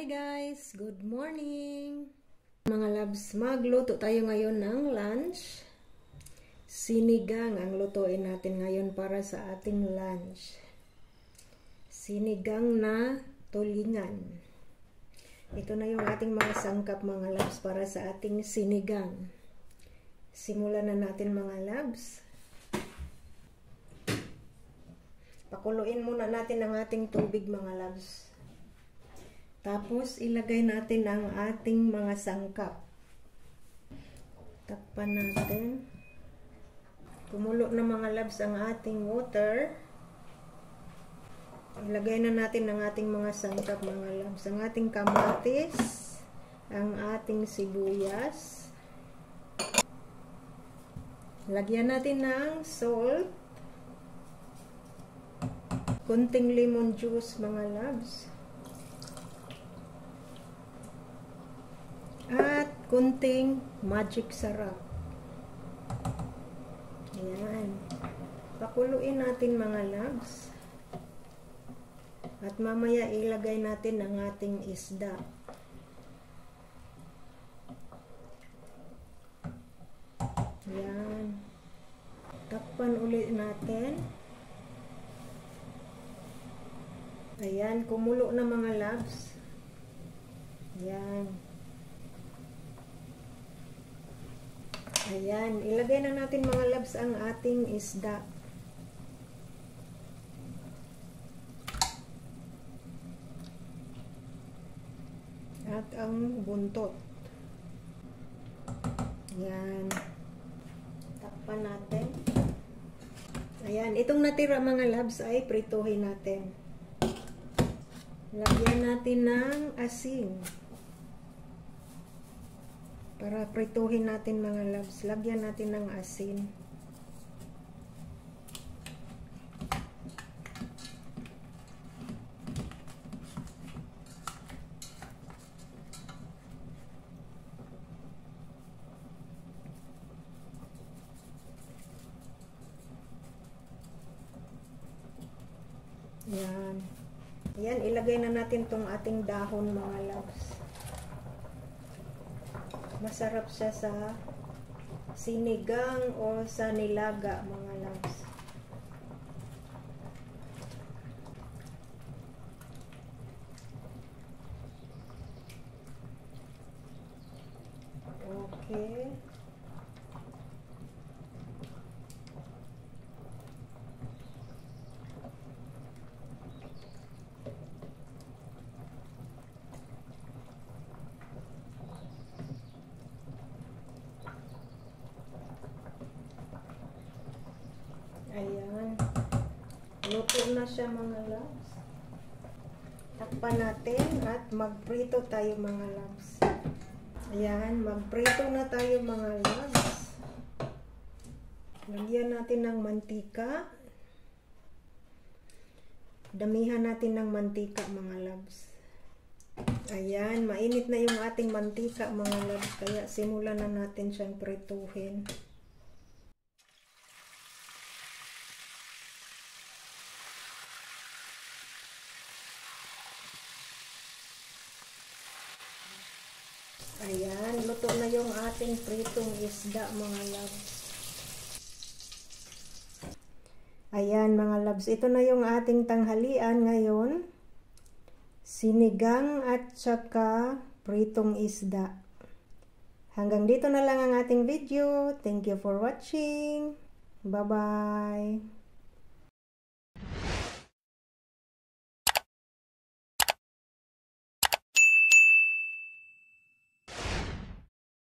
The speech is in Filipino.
Hi guys! Good morning! Mga loves, magluto tayo ngayon ng lunch. Sinigang ang lutuin natin ngayon para sa ating lunch. Sinigang na tulingan. Ito na yung ating mga sangkap mga loves para sa ating sinigang. Simulan na natin mga loves. Pakuluin muna natin ang ating tubig mga loves. Tapos, ilagay natin ang ating mga sangkap. Takpan natin. Kumulo na mga loves ang ating water. Ilagay na natin ang ating mga sangkap mga loves. Ang ating kamatis, ang ating sibuyas. Lagyan natin ng salt. Kunting lemon juice mga loves. At kunting magic sarap. Ayan. Pakuluin natin mga loves. At mamaya ilagay natin ang ating isda. Ayan. Takpan ulit natin. Ayan. Kumulo na mga loves. Ayan. Ayan, ilagay na natin mga loves ang ating isda. At ang buntot. Ayan. Takpan natin. Ayan, itong natira mga loves ay prituhin natin. Lagyan natin ng asin. Para prituhin natin mga loves, lagyan natin ng asin. Yan. Yan, ilagay na natin tong ating dahon mga loves. Masarap siya sa sinigang o sa nilaga mga loves. Okay. Ayan. Luto na siya mga loves. Takpan natin at magprito tayo mga loves. Ayan. Magprito na tayo mga loves. Lagyan natin ng mantika. Damihan natin ng mantika mga loves. Ayan. Mainit na yung ating mantika mga loves. Kaya simulan na natin siyang prituhin. Ayan, luto na yung ating pritong isda mga loves. Ayan mga loves, ito na yung ating tanghalian ngayon. Sinigang at saka pritong isda. Hanggang dito na lang ang ating video. Thank you for watching. Bye-bye.